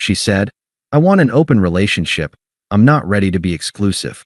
She said, "I want an open relationship. I'm not ready to be exclusive."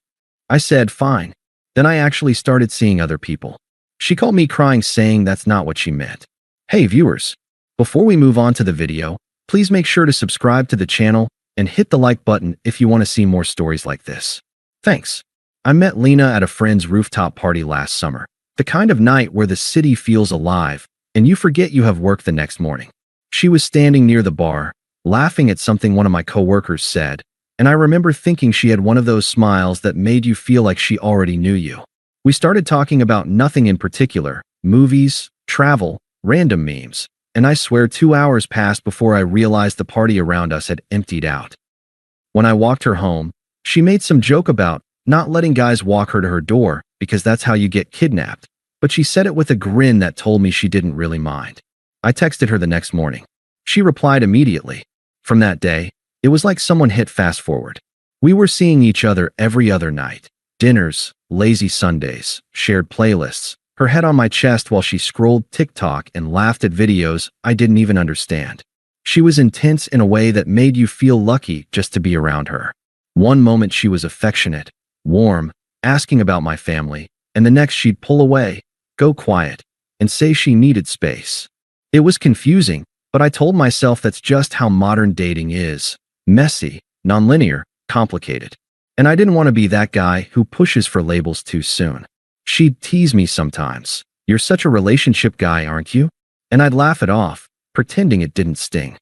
I said, "Fine." Then I actually started seeing other people. She called me crying, saying that's not what she meant. Hey viewers, before we move on to the video, please make sure to subscribe to the channel and hit the like button if you want to see more stories like this. Thanks. I met Lena at a friend's rooftop party last summer, the kind of night where the city feels alive and you forget you have work the next morning. She was standing near the bar, laughing at something one of my coworkers said, and I remember thinking she had one of those smiles that made you feel like she already knew you. We started talking about nothing in particular, movies, travel, random memes, and I swear 2 hours passed before I realized the party around us had emptied out. When I walked her home, she made some joke about not letting guys walk her to her door because that's how you get kidnapped, but she said it with a grin that told me she didn't really mind. I texted her the next morning. She replied immediately. From that day, it was like someone hit fast forward. We were seeing each other every other night. Dinners, lazy Sundays, shared playlists, her head on my chest while she scrolled TikTok and laughed at videos I didn't even understand. She was intense in a way that made you feel lucky just to be around her. One moment she was affectionate, warm, asking about my family, and the next she'd pull away, go quiet, and say she needed space. It was confusing, but I told myself that's just how modern dating is. Messy, nonlinear, complicated. And I didn't want to be that guy who pushes for labels too soon. She'd tease me sometimes. "You're such a relationship guy, aren't you?" And I'd laugh it off, pretending it didn't sting.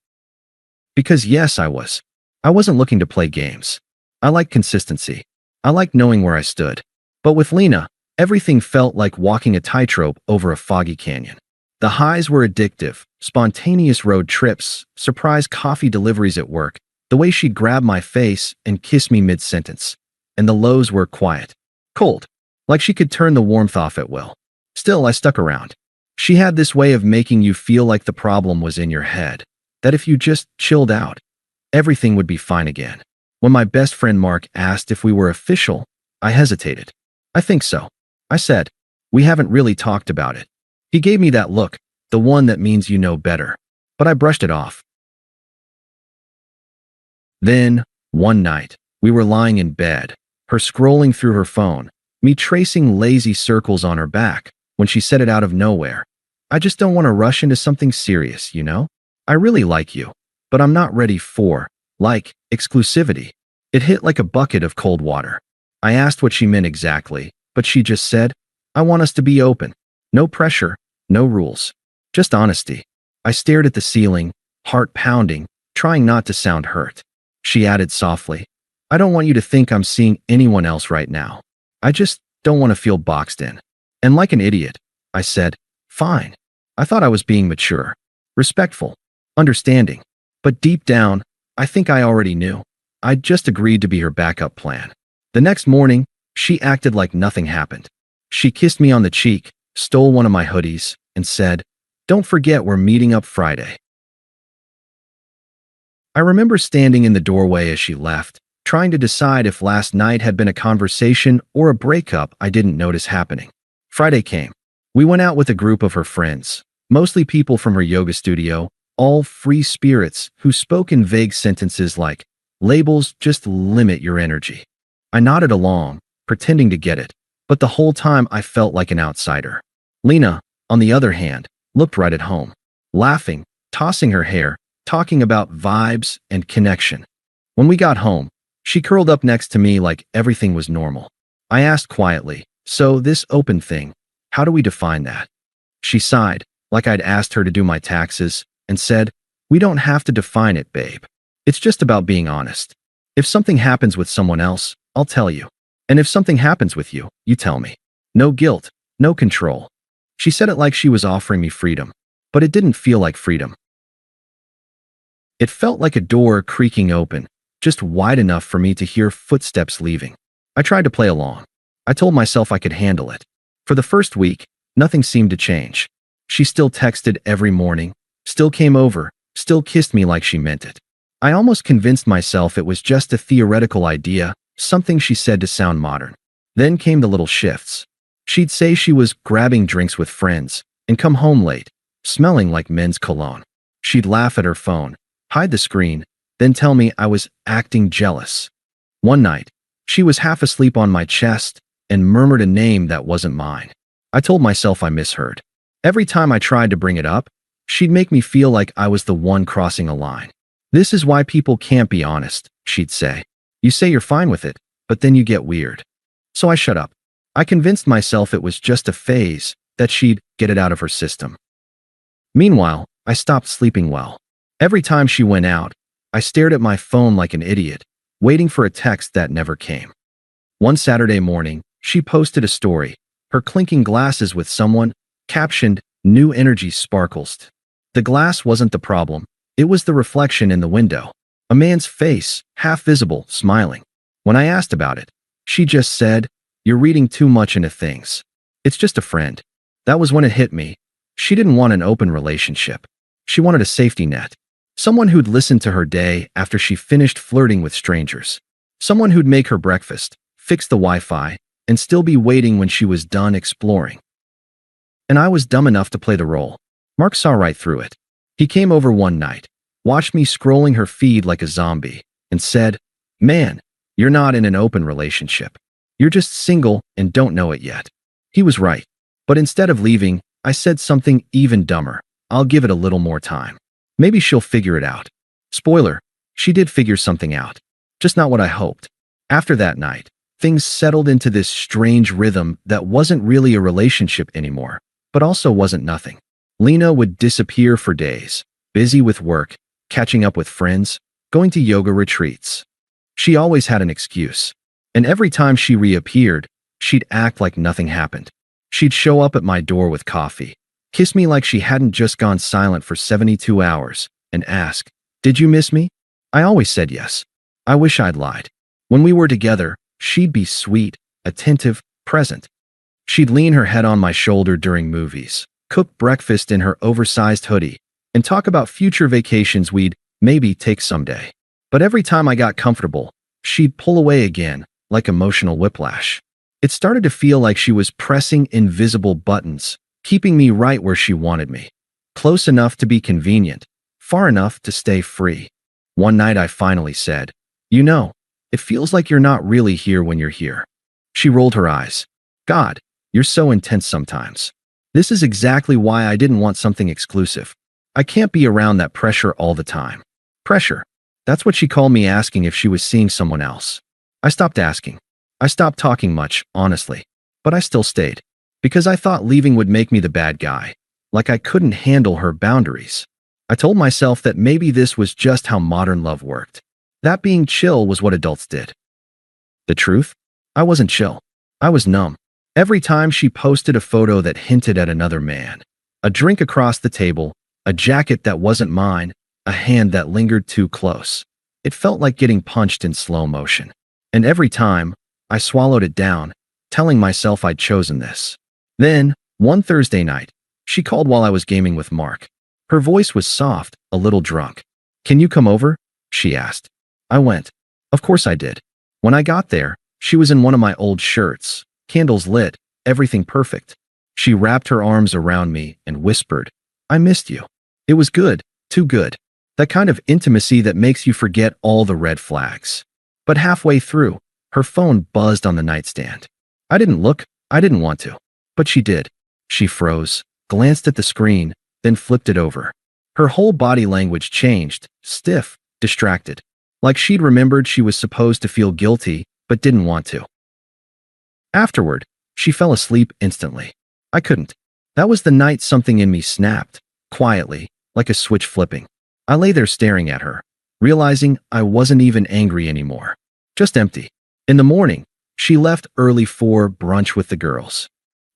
Because yes, I was. I wasn't looking to play games. I liked consistency. I liked knowing where I stood. But with Lena, everything felt like walking a tightrope over a foggy canyon. The highs were addictive, spontaneous road trips, surprise coffee deliveries at work, the way she'd grab my face and kiss me mid-sentence. And the lows were quiet, cold, like she could turn the warmth off at will. Still, I stuck around. She had this way of making you feel like the problem was in your head, that if you just chilled out, everything would be fine again. When my best friend Mark asked if we were official, I hesitated. "I think so," I said. "We haven't really talked about it." He gave me that look, the one that means you know better. But I brushed it off. Then, one night, we were lying in bed, her scrolling through her phone, me tracing lazy circles on her back, when she said it out of nowhere. "I just don't want to rush into something serious, you know? I really like you, but I'm not ready for, exclusivity." It hit like a bucket of cold water. I asked what she meant exactly, but she just said, "I want us to be open. No pressure, no rules. Just honesty." I stared at the ceiling, heart pounding, trying not to sound hurt. She added softly, "I don't want you to think I'm seeing anyone else right now. I just don't want to feel boxed in." And like an idiot, I said, "Fine." I thought I was being mature, respectful, understanding. But deep down, I think I already knew. I'd just agreed to be her backup plan. The next morning, she acted like nothing happened. She kissed me on the cheek, stole one of my hoodies, and said, "Don't forget we're meeting up Friday." I remember standing in the doorway as she left, trying to decide if last night had been a conversation or a breakup I didn't notice happening. Friday came. We went out with a group of her friends, mostly people from her yoga studio, all free spirits who spoke in vague sentences like, "Labels just limit your energy." I nodded along, pretending to get it, but the whole time I felt like an outsider. Lena, on the other hand, looked right at home, laughing, tossing her hair, talking about vibes and connection. When we got home, she curled up next to me like everything was normal. I asked quietly, "So this open thing, how do we define that?" She sighed, like I'd asked her to do my taxes, and said, "We don't have to define it, babe. It's just about being honest. If something happens with someone else, I'll tell you. And if something happens with you, you tell me. No guilt, no control." She said it like she was offering me freedom, but it didn't feel like freedom. It felt like a door creaking open, just wide enough for me to hear footsteps leaving. I tried to play along. I told myself I could handle it. For the first week, nothing seemed to change. She still texted every morning, still came over, still kissed me like she meant it. I almost convinced myself it was just a theoretical idea, something she said to sound modern. Then came the little shifts. She'd say she was grabbing drinks with friends and come home late, smelling like men's cologne. She'd laugh at her phone, hide the screen, then tell me I was acting jealous. One night, she was half asleep on my chest and murmured a name that wasn't mine. I told myself I misheard. Every time I tried to bring it up, she'd make me feel like I was the one crossing a line. "This is why people can't be honest," she'd say. "You say you're fine with it, but then you get weird." So I shut up. I convinced myself it was just a phase, that she'd get it out of her system. Meanwhile, I stopped sleeping well. Every time she went out, I stared at my phone like an idiot, waiting for a text that never came. One Saturday morning, she posted a story, her clinking glasses with someone, captioned, "New energy sparkles." The glass wasn't the problem. It was the reflection in the window. A man's face, half visible, smiling. When I asked about it, she just said, "You're reading too much into things. It's just a friend." That was when it hit me. She didn't want an open relationship. She wanted a safety net. Someone who'd listen to her day after she finished flirting with strangers. Someone who'd make her breakfast, fix the Wi-Fi, and still be waiting when she was done exploring. And I was dumb enough to play the role. Mark saw right through it. He came over one night, watched me scrolling her feed like a zombie, and said, "Man, you're not in an open relationship. You're just single and don't know it yet." He was right. But instead of leaving, I said something even dumber. "I'll give it a little more time. Maybe she'll figure it out." Spoiler, she did figure something out. Just not what I hoped. After that night, things settled into this strange rhythm that wasn't really a relationship anymore, but also wasn't nothing. Lena would disappear for days, busy with work, catching up with friends, going to yoga retreats. She always had an excuse. And every time she reappeared, she'd act like nothing happened. She'd show up at my door with coffee, kiss me like she hadn't just gone silent for 72 hours, and ask, "Did you miss me?" I always said yes. I wish I'd lied. When we were together, she'd be sweet, attentive, present. She'd lean her head on my shoulder during movies, cook breakfast in her oversized hoodie, and talk about future vacations we'd maybe take someday. But every time I got comfortable, she'd pull away again, like emotional whiplash. It started to feel like she was pressing invisible buttons, keeping me right where she wanted me. Close enough to be convenient, far enough to stay free. One night I finally said, "You know, it feels like you're not really here when you're here." She rolled her eyes. "God, you're so intense sometimes." This is exactly why I didn't want something exclusive. I can't be around that pressure all the time. Pressure. That's what she called me asking if she was seeing someone else. I stopped asking. I stopped talking much, honestly. But I still stayed. Because I thought leaving would make me the bad guy. Like I couldn't handle her boundaries. I told myself that maybe this was just how modern love worked. That being chill was what adults did. The truth? I wasn't chill. I was numb. Every time she posted a photo that hinted at another man, a drink across the table, a jacket that wasn't mine, a hand that lingered too close, it felt like getting punched in slow motion. And every time, I swallowed it down, telling myself I'd chosen this. Then, one Thursday night, she called while I was gaming with Mark. Her voice was soft, a little drunk. "Can you come over?" she asked. I went. Of course I did. When I got there, she was in one of my old shirts, candles lit, everything perfect. She wrapped her arms around me and whispered, "I missed you." It was good, too good. That kind of intimacy that makes you forget all the red flags. But halfway through, her phone buzzed on the nightstand. I didn't look, I didn't want to. But she did. She froze, glanced at the screen, then flipped it over. Her whole body language changed, stiff, distracted. Like she'd remembered she was supposed to feel guilty, but didn't want to. Afterward, she fell asleep instantly. I couldn't. That was the night something in me snapped, quietly, like a switch flipping. I lay there staring at her, realizing I wasn't even angry anymore. Just empty. In the morning, she left early for brunch with the girls.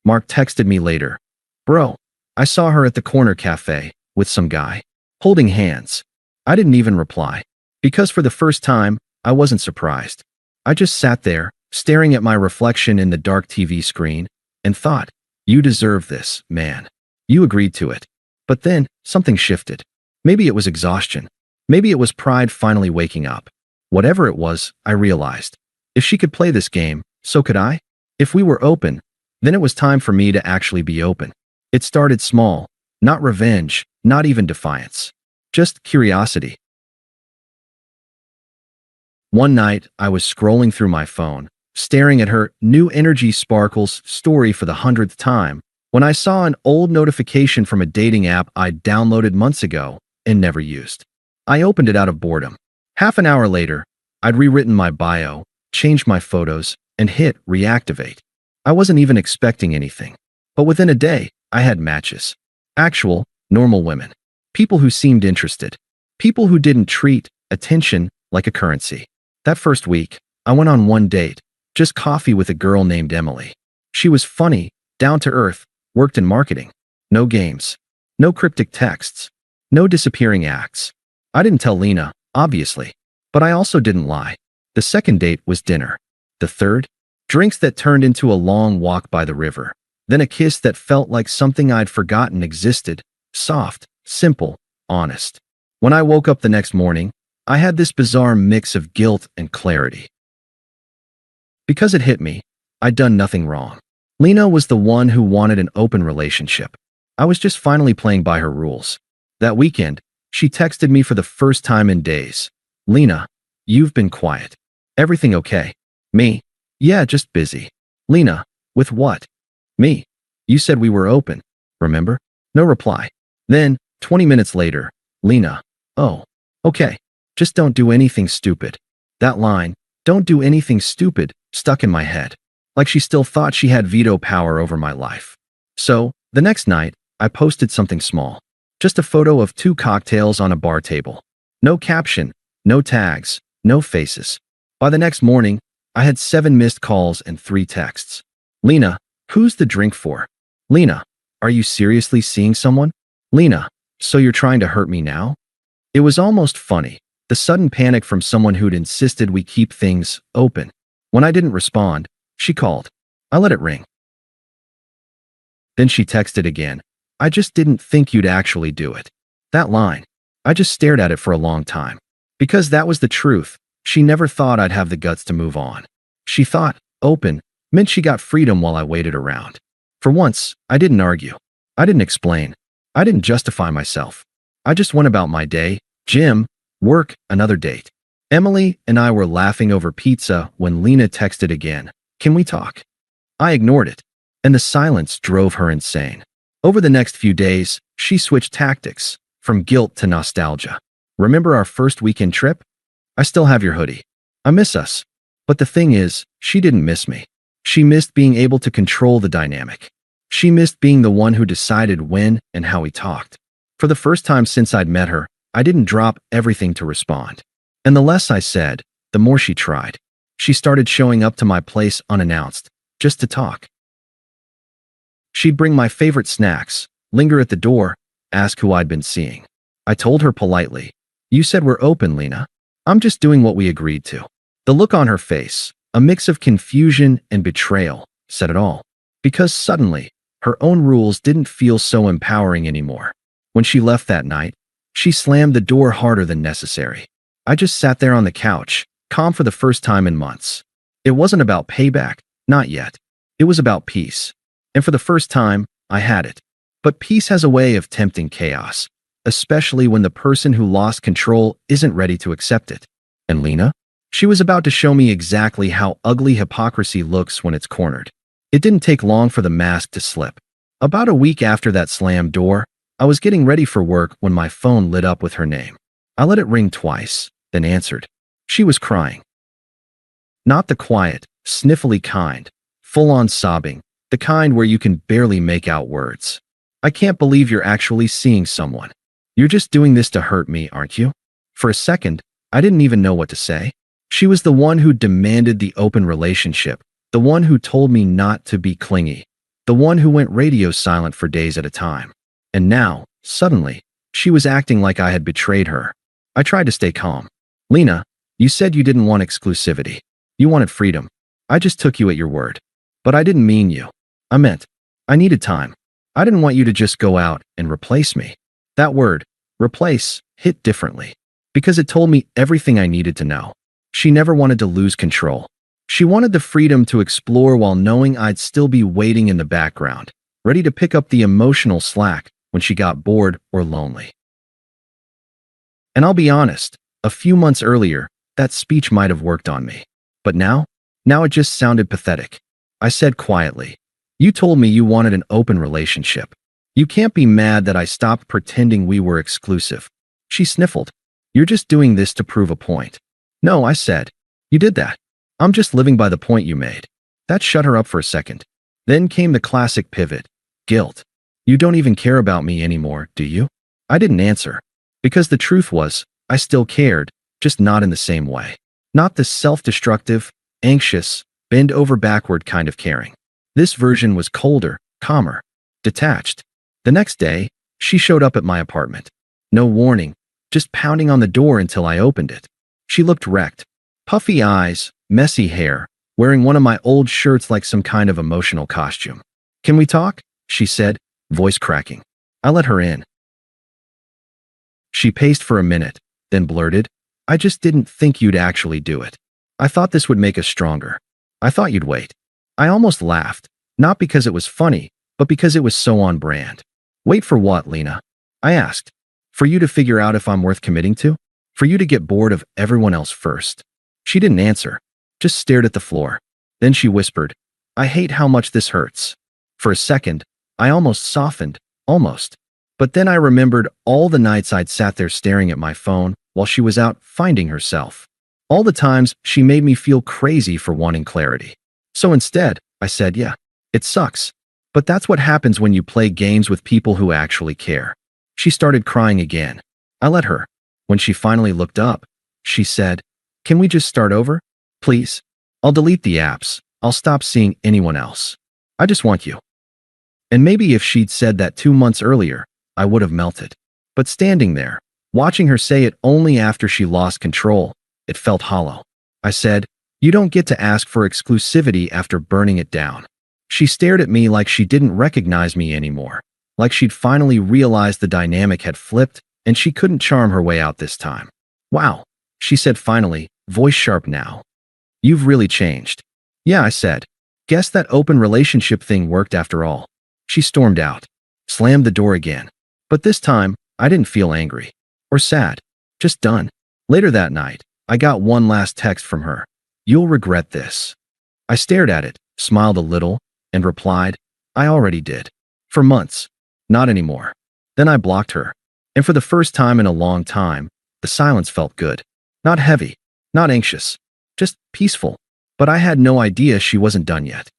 Mark texted me later. "Bro, I saw her at the corner cafe, with some guy, holding hands." I didn't even reply. Because for the first time, I wasn't surprised. I just sat there, staring at my reflection in the dark TV screen, and thought, "You deserve this, man. You agreed to it." But then, something shifted. Maybe it was exhaustion. Maybe it was pride finally waking up. Whatever it was, I realized. If she could play this game, so could I. If we were open, then it was time for me to actually be open. It started small, not revenge, not even defiance. Just curiosity. One night, I was scrolling through my phone, staring at her New Energy Sparkles story for the 100th time, when I saw an old notification from a dating app I'd downloaded months ago and never used. I opened it out of boredom. Half an hour later, I'd rewritten my bio, changed my photos, and hit reactivate. I wasn't even expecting anything. But within a day, I had matches. Actual, normal women. People who seemed interested. People who didn't treat attention like a currency. That first week, I went on one date, just coffee with a girl named Emily. She was funny, down to earth, worked in marketing. No games. No cryptic texts. No disappearing acts. I didn't tell Lena, obviously. But I also didn't lie. The second date was dinner. The third? Drinks that turned into a long walk by the river. Then a kiss that felt like something I'd forgotten existed. Soft, simple, honest. When I woke up the next morning, I had this bizarre mix of guilt and clarity. Because it hit me, I'd done nothing wrong. Lena was the one who wanted an open relationship. I was just finally playing by her rules. That weekend, she texted me for the first time in days. Lena, you've been quiet. Everything okay? Me? Yeah, just busy. Lena, with what? Me. You said we were open. Remember? No reply. Then, 20 minutes later, Lena. Oh, okay. Just don't do anything stupid. That line, don't do anything stupid, stuck in my head. Like she still thought she had veto power over my life. So, the next night, I posted something small. Just a photo of 2 cocktails on a bar table. No caption, no tags, no faces. By the next morning, I had 7 missed calls and 3 texts. Lena, who's the drink for? Lena, are you seriously seeing someone? Lena, so you're trying to hurt me now? It was almost funny, the sudden panic from someone who'd insisted we keep things open. When I didn't respond, she called. I let it ring. Then she texted again. I just didn't think you'd actually do it. That line. I just stared at it for a long time. Because that was the truth. She never thought I'd have the guts to move on. She thought open meant she got freedom while I waited around. For once, I didn't argue. I didn't explain. I didn't justify myself. I just went about my day, gym, work, another date. Emily and I were laughing over pizza when Lena texted again. Can we talk? I ignored it, and the silence drove her insane. Over the next few days, she switched tactics, from guilt to nostalgia. Remember our first weekend trip? I still have your hoodie. I miss us. But the thing is, she didn't miss me. She missed being able to control the dynamic. She missed being the one who decided when and how we talked. For the first time since I'd met her, I didn't drop everything to respond. And the less I said, the more she tried. She started showing up to my place unannounced, just to talk. She'd bring my favorite snacks, linger at the door, ask who I'd been seeing. I told her politely, you said we're open, Lena. I'm just doing what we agreed to. The look on her face, a mix of confusion and betrayal, said it all. Because suddenly, her own rules didn't feel so empowering anymore. When she left that night, she slammed the door harder than necessary. I just sat there on the couch, calm for the first time in months. It wasn't about payback, not yet. It was about peace. And for the first time, I had it. But peace has a way of tempting chaos, especially when the person who lost control isn't ready to accept it. And Lena? She was about to show me exactly how ugly hypocrisy looks when it's cornered. It didn't take long for the mask to slip. About a week after that slammed door, I was getting ready for work when my phone lit up with her name. I let it ring twice, then answered. She was crying. Not the quiet, sniffly kind, full-on sobbing, the kind where you can barely make out words. I can't believe you're actually seeing someone. You're just doing this to hurt me, aren't you? For a second, I didn't even know what to say. She was the one who demanded the open relationship, the one who told me not to be clingy, the one who went radio silent for days at a time. And now, suddenly, she was acting like I had betrayed her. I tried to stay calm. Lena, you said you didn't want exclusivity. You wanted freedom. I just took you at your word. But I didn't mean you. I meant, I needed time. I didn't want you to just go out and replace me. That word, replace, hit differently. Because it told me everything I needed to know. She never wanted to lose control. She wanted the freedom to explore while knowing I'd still be waiting in the background, ready to pick up the emotional slack when she got bored or lonely. And I'll be honest, a few months earlier, That speech might have worked on me. But now it just sounded pathetic. I said quietly, "You told me you wanted an open relationship. You can't be mad that I stopped pretending we were exclusive." She sniffled. "You're just doing this to prove a point." "No," I said. "You did that. I'm just living by the point you made." That shut her up for a second. Then came the classic pivot. Guilt. "You don't even care about me anymore, do you?" I didn't answer. Because the truth was, I still cared, just not in the same way. Not the self-destructive, anxious, bend over backward kind of caring. This version was colder, calmer, detached. The next day, she showed up at my apartment. No warning, just pounding on the door until I opened it. She looked wrecked. Puffy eyes, messy hair, wearing one of my old shirts like some kind of emotional costume. "Can we talk?" she said, voice cracking. I let her in. She paced for a minute, then blurted, "I just didn't think you'd actually do it. I thought this would make us stronger. I thought you'd wait." I almost laughed, not because it was funny, but because it was so on brand. "Wait for what, Lena?" I asked. "For you to figure out if I'm worth committing to? For you to get bored of everyone else first?" She didn't answer, just stared at the floor. Then she whispered, "I hate how much this hurts." For a second, I almost softened, almost. But then I remembered all the nights I'd sat there staring at my phone while she was out finding herself. All the times she made me feel crazy for wanting clarity. So instead, I said, "Yeah, it sucks. But that's what happens when you play games with people who actually care." She started crying again. I let her. When she finally looked up, she said, "Can we just start over? Please? I'll delete the apps. I'll stop seeing anyone else. I just want you." And maybe if she'd said that 2 months earlier, I would have melted. But standing there, watching her say it only after she lost control, it felt hollow. I said, "You don't get to ask for exclusivity after burning it down." She stared at me like she didn't recognize me anymore, like she'd finally realized the dynamic had flipped and she couldn't charm her way out this time. "Wow," she said finally, voice sharp now. "You've really changed." "Yeah," I said. "Guess that open relationship thing worked after all." She stormed out, slammed the door again. But this time, I didn't feel angry or sad, just done. Later that night, I got one last text from her. "You'll regret this." I stared at it, smiled a little, and replied, "I already did. For months. Not anymore." Then I blocked her. And for the first time in a long time, the silence felt good. Not heavy, not anxious, just peaceful. But I had no idea she wasn't done yet.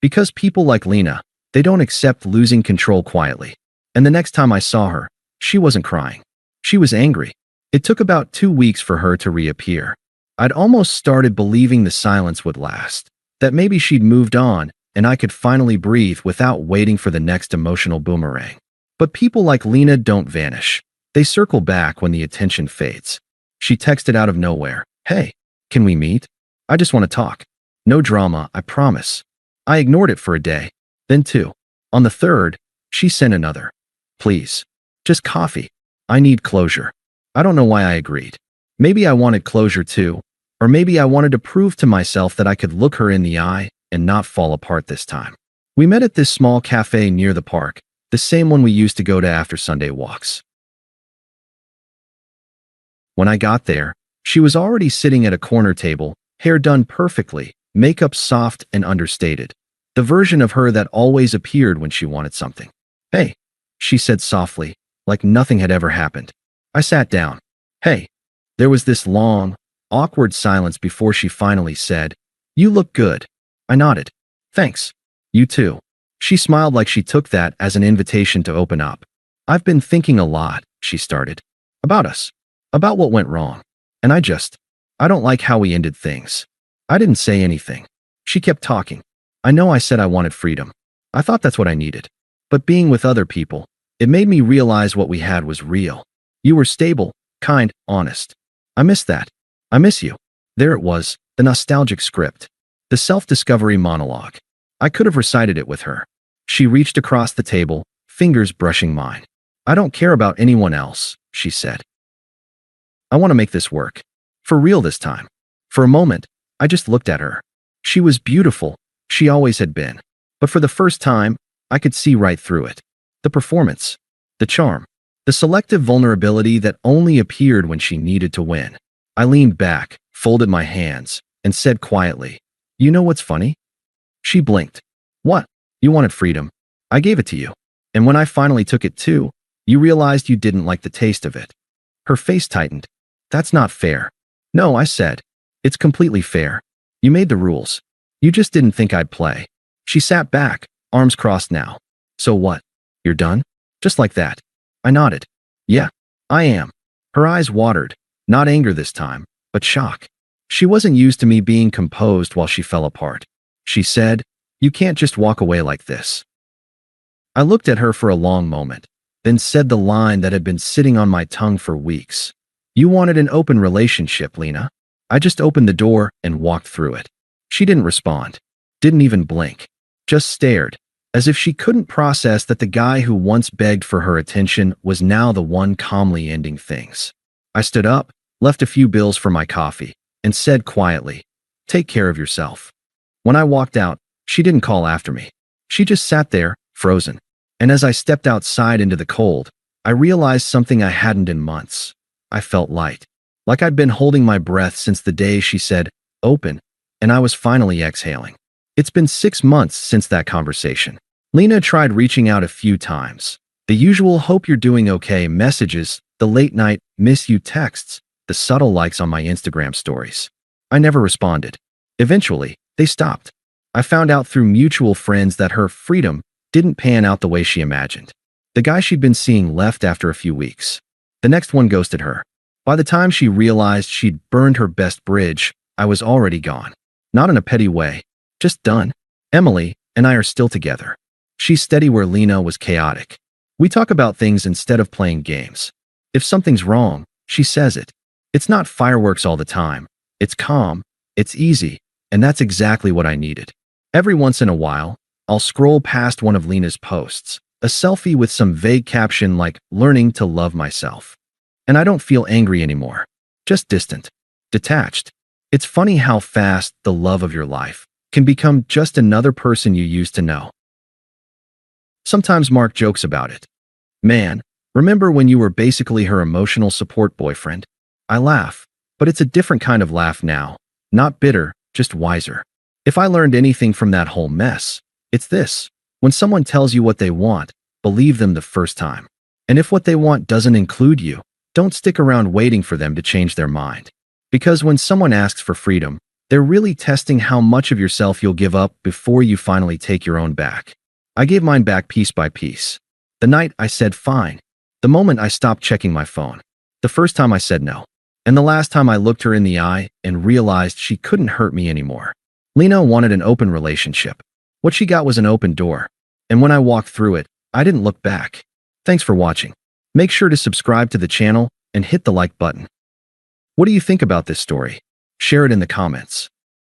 Because people like Lena, they don't accept losing control quietly. And the next time I saw her, she wasn't crying. She was angry. It took about 2 weeks for her to reappear. I'd almost started believing the silence would last, that maybe she'd moved on and I could finally breathe without waiting for the next emotional boomerang. But people like Lena don't vanish. They circle back when the attention fades. She texted out of nowhere, "Hey, can we meet? I just want to talk. No drama, I promise." I ignored it for a day. Then 2. On the 3rd, she sent another. "Please. Just coffee. I need closure." I don't know why I agreed. Maybe I wanted closure too, or maybe I wanted to prove to myself that I could look her in the eye and not fall apart this time. We met at this small cafe near the park, the same one we used to go to after Sunday walks. When I got there, she was already sitting at a corner table, hair done perfectly, makeup soft and understated. The version of her that always appeared when she wanted something. "Hey," she said softly, like nothing had ever happened. I sat down. "Hey." There was this long, awkward silence before she finally said, "You look good." I nodded. "Thanks. You too." She smiled like she took that as an invitation to open up. "I've been thinking a lot," she started. "About us. About what went wrong. And I don't like how we ended things." I didn't say anything. She kept talking. "I know I said I wanted freedom. I thought that's what I needed. But being with other people, it made me realize what we had was real. You were stable, kind, honest. I miss that. I miss you." There it was, the nostalgic script. The self-discovery monologue. I could have recited it with her. She reached across the table, fingers brushing mine. "I don't care about anyone else," she said. "I want to make this work. For real this time." For a moment, I just looked at her. She was beautiful. She always had been. But for the first time, I could see right through it. The performance. The charm. The selective vulnerability that only appeared when she needed to win. I leaned back, folded my hands, and said quietly, "You know what's funny?" She blinked. "What? You wanted freedom. I gave it to you. And when I finally took it too, you realized you didn't like the taste of it." Her face tightened. "That's not fair." "No," I said. "It's completely fair. You made the rules. You just didn't think I'd play." She sat back, arms crossed now. "So what? You're done?" Just like that. I nodded. "Yeah, I am." Her eyes watered, not anger this time, but shock. She wasn't used to me being composed while she fell apart. She said, "You can't just walk away like this." I looked at her for a long moment, then said the line that had been sitting on my tongue for weeks. "You wanted an open relationship, Lena." I just opened the door and walked through it. She didn't respond, didn't even blink, just stared, as if she couldn't process that the guy who once begged for her attention was now the one calmly ending things. I stood up, left a few bills for my coffee, and said quietly, "Take care of yourself." When I walked out, she didn't call after me. She just sat there, frozen. And as I stepped outside into the cold, I realized something I hadn't in months. I felt light, like I'd been holding my breath since the day she said, "Open," and I was finally exhaling. It's been 6 months since that conversation. Lena tried reaching out a few times. The usual "hope you're doing okay" messages, the late night "miss you" texts, the subtle likes on my Instagram stories. I never responded. Eventually, they stopped. I found out through mutual friends that her freedom didn't pan out the way she imagined. The guy she'd been seeing left after a few weeks. The next one ghosted her. By the time she realized she'd burned her best bridge, I was already gone. Not in a petty way, just done. Emily and I are still together. She's steady where Lena was chaotic. We talk about things instead of playing games. If something's wrong, she says it. It's not fireworks all the time. It's calm, it's easy, and that's exactly what I needed. Every once in a while, I'll scroll past one of Lena's posts, a selfie with some vague caption like "learning to love myself." And I don't feel angry anymore. Just distant, detached. It's funny how fast the love of your life can become just another person you used to know. Sometimes Mark jokes about it. "Man, remember when you were basically her emotional support boyfriend?" I laugh, but it's a different kind of laugh now. Not bitter, just wiser. If I learned anything from that whole mess, it's this. When someone tells you what they want, believe them the first time. And if what they want doesn't include you, don't stick around waiting for them to change their mind. Because when someone asks for freedom, they're really testing how much of yourself you'll give up before you finally take your own back. I gave mine back piece by piece. The night I said fine. The moment I stopped checking my phone. The first time I said no. And the last time I looked her in the eye and realized she couldn't hurt me anymore. Lena wanted an open relationship. What she got was an open door. And when I walked through it, I didn't look back. Thanks for watching. Make sure to subscribe to the channel and hit the like button. What do you think about this story? Share it in the comments.